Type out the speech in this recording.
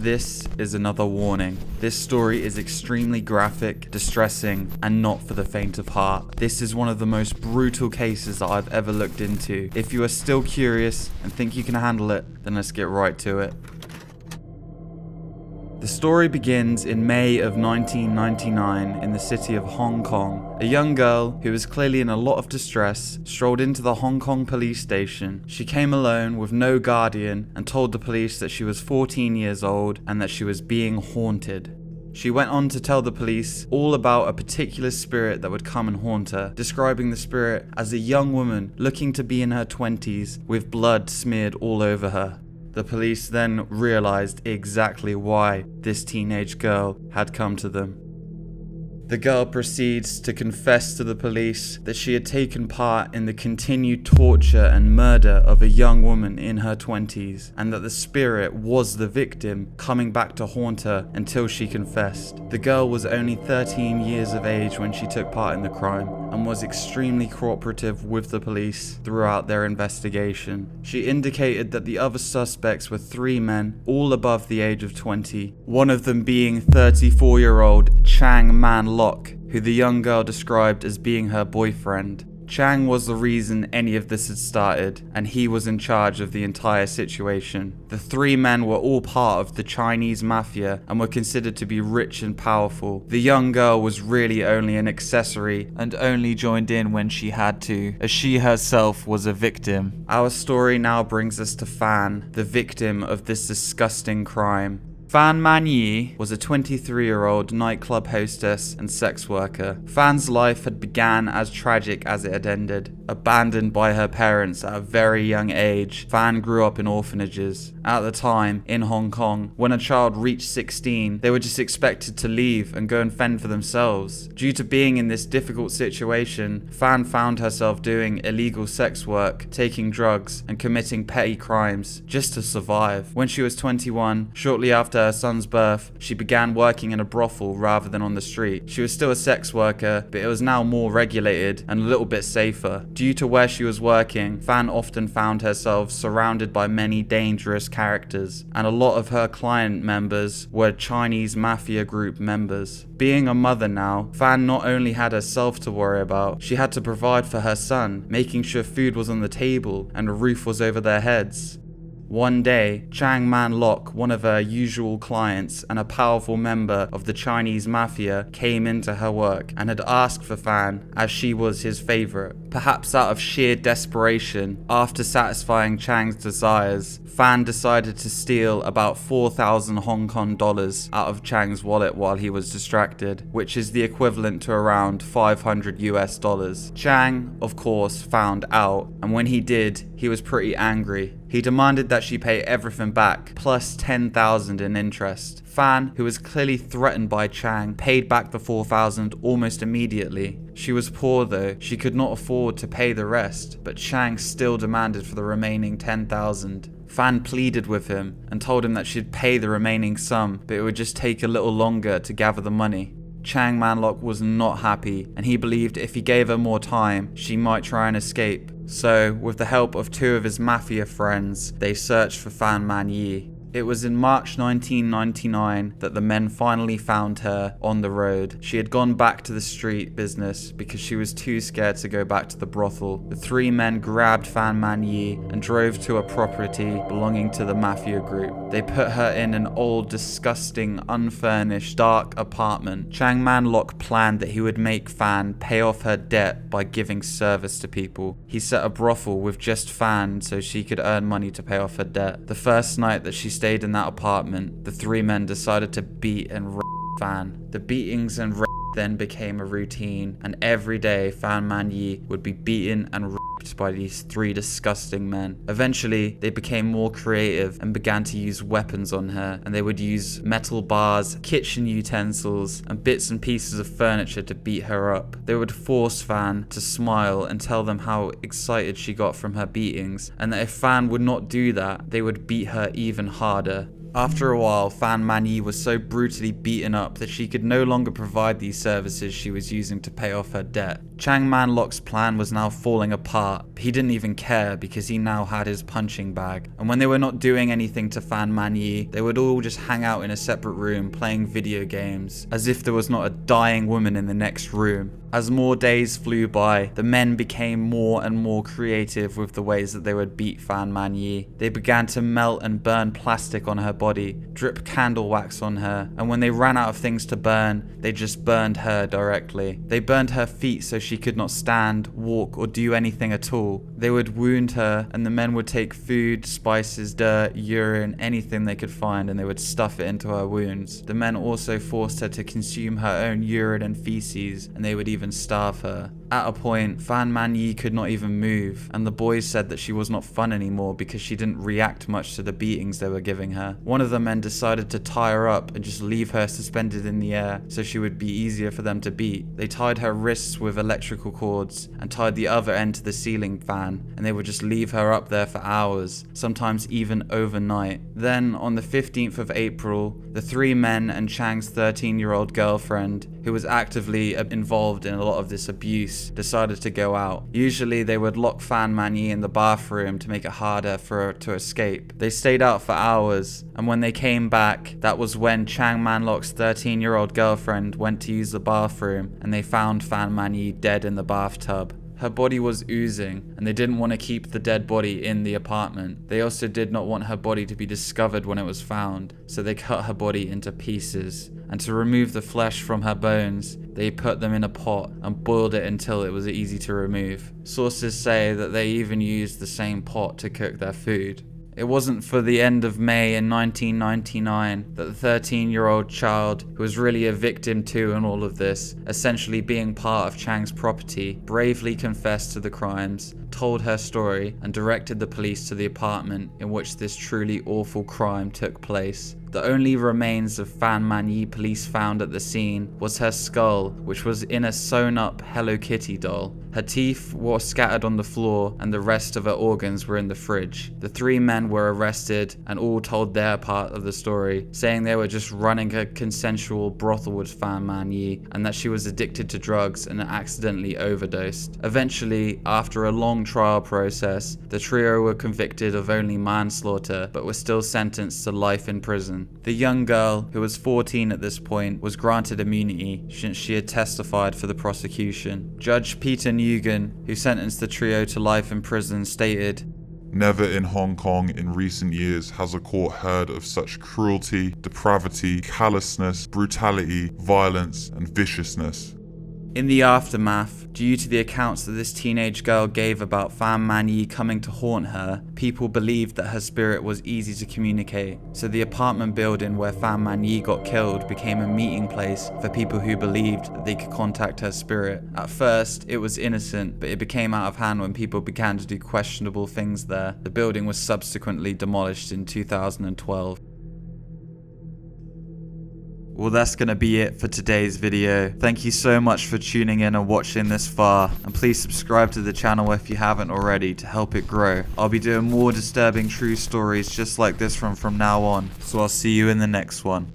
This is another warning. This story is extremely graphic, distressing, and not for the faint of heart. This is one of the most brutal cases that I've ever looked into. If you are still curious and think you can handle it, then let's get right to it. The story begins in May of 1999 in the city of Hong Kong. A young girl, who was clearly in a lot of distress, strolled into the Hong Kong police station. She came alone with no guardian and told the police that she was 14 years old and that she was being haunted. She went on to tell the police all about a particular spirit that would come and haunt her, describing the spirit as a young woman looking to be in her 20s with blood smeared all over her. The police then realized exactly why this teenage girl had come to them. The girl proceeds to confess to the police that she had taken part in the continued torture and murder of a young woman in her 20s, and that the spirit was the victim coming back to haunt her until she confessed. The girl was only 13 years of age when she took part in the crime, and was extremely cooperative with the police throughout their investigation. She indicated that the other suspects were 3 men, all above the age of 20, one of them being 34-year-old Chang Man Lok, who the young girl described as being her boyfriend. Chang was the reason any of this had started, and he was in charge of the entire situation. The 3 men were all part of the Chinese mafia and were considered to be rich and powerful. The young girl was really only an accessory and only joined in when she had to, as she herself was a victim. Our story now brings us to Fan, the victim of this disgusting crime. Fan Man Yi was a 23-year-old nightclub hostess and sex worker. Fan's life had began as tragic as it had ended. Abandoned by her parents at a very young age, Fan grew up in orphanages. At the time, in Hong Kong, when a child reached 16, they were just expected to leave and go and fend for themselves. Due to being in this difficult situation, Fan found herself doing illegal sex work, taking drugs, and committing petty crimes just to survive. When she was 21, shortly after her son's birth, she began working in a brothel rather than on the street. She was still a sex worker, but it was now more regulated and a little bit safer. Due to where she was working, Fan often found herself surrounded by many dangerous characters, and a lot of her client members were Chinese mafia group members. Being a mother now, Fan not only had herself to worry about, she had to provide for her son, making sure food was on the table and a roof was over their heads. One day, Chang Man Lok, one of her usual clients and a powerful member of the Chinese mafia, came into her work and had asked for Fan as she was his favorite. Perhaps out of sheer desperation, after satisfying Chang's desires, Fan decided to steal about 4,000 Hong Kong dollars out of Chang's wallet while he was distracted, which is the equivalent to around 500 US dollars. Chang, of course, found out, and when he did, he was pretty angry. He demanded that she pay everything back, plus 10,000 in interest. Fan, who was clearly threatened by Chang, paid back the 4,000 almost immediately. She was poor though, she could not afford to pay the rest, but Chang still demanded for the remaining 10,000. Fan pleaded with him and told him that she'd pay the remaining sum, but it would just take a little longer to gather the money. Chang Man Lok was not happy, and he believed if he gave her more time, she might try and escape. So, with the help of 2 of his mafia friends, they searched for Fan Man Yi. It was in March 1999 that the men finally found her on the road. She had gone back to the street business because she was too scared to go back to the brothel. The 3 men grabbed Fan Man Yi and drove to a property belonging to the mafia group. They put her in an old, disgusting, unfurnished, dark apartment. Chang Man Lok planned that he would make Fan pay off her debt by giving service to people. He set a brothel with just Fan so she could earn money to pay off her debt. The first night that she stayed in that apartment, the 3 men decided to beat and rape Fan. The beatings and rape then became a routine, and every day Fan Man Yi would be beaten and raped by these 3 disgusting men. Eventually, they became more creative and began to use weapons on her, and they would use metal bars, kitchen utensils, and bits and pieces of furniture to beat her up. They would force Fan to smile and tell them how excited she got from her beatings, and that if Fan would not do that, they would beat her even harder. After a while, Fan Man Yi was so brutally beaten up that she could no longer provide these services she was using to pay off her debt. Chang Man-lok's plan was now falling apart, but he didn't even care because he now had his punching bag. And when they were not doing anything to Fan Man-yi, they would all just hang out in a separate room playing video games, as if there was not a dying woman in the next room. As more days flew by, the men became more and more creative with the ways that they would beat Fan Man-yi. They began to melt and burn plastic on her body, drip candle wax on her, and when they ran out of things to burn, they just burned her directly. They burned her feet so she could not stand, walk, or do anything at all. They would wound her, and the men would take food, spices, dirt, urine, anything they could find, and they would stuff it into her wounds. The men also forced her to consume her own urine and feces, and they would even starve her. At a point, Fan Man-yi could not even move, and the boys said that she was not fun anymore because she didn't react much to the beatings they were giving her. One of the men decided to tie her up and just leave her suspended in the air so she would be easier for them to beat. They tied her wrists with electrical cords and tied the other end to the ceiling fan, and they would just leave her up there for hours, sometimes even overnight. Then, on the 15th of April, the three men and Chang's 13-year-old girlfriend, who was actively involved in a lot of this abuse, decided to go out. Usually they would lock Fan Man-yi in the bathroom to make it harder for her to escape. They stayed out for hours, and when they came back, that was when Chang Man-lok's 13-year-old girlfriend went to use the bathroom, and they found Fan Man-yi dead in the bathtub. Her body was oozing, and they didn't want to keep the dead body in the apartment. They also did not want her body to be discovered when it was found, so they cut her body into pieces. And to remove the flesh from her bones, they put them in a pot and boiled it until it was easy to remove. Sources say that they even used the same pot to cook their food. It wasn't for the end of May in 1999 that the 13-year-old child, who was really a victim too in all of this, essentially being part of Chang's property, bravely confessed to the crimes, told her story, and directed the police to the apartment in which this truly awful crime took place. The only remains of Fan Man-yi police found at the scene was her skull, which was in a sewn-up Hello Kitty doll. Her teeth were scattered on the floor, and the rest of her organs were in the fridge. The three men were arrested and all told their part of the story, saying they were just running a consensual brothel with Fan Man-yi and that she was addicted to drugs and accidentally overdosed. Eventually, after a long trial process, the trio were convicted of only manslaughter but were still sentenced to life in prison. The young girl, who was 14 at this point, was granted immunity since she had testified for the prosecution. Judge Peter Nguyen, who sentenced the trio to life in prison, stated, "Never in Hong Kong in recent years has a court heard of such cruelty, depravity, callousness, brutality, violence, and viciousness." In the aftermath, due to the accounts that this teenage girl gave about Fan Man-yi coming to haunt her, people believed that her spirit was easy to communicate. So the apartment building where Fan Man-yi got killed became a meeting place for people who believed that they could contact her spirit. At first, it was innocent, but it became out of hand when people began to do questionable things there. The building was subsequently demolished in 2012. Well, that's going to be it for today's video. Thank you so much for tuning in and watching this far. And please subscribe to the channel if you haven't already to help it grow. I'll be doing more disturbing true stories just like this from now on. So I'll see you in the next one.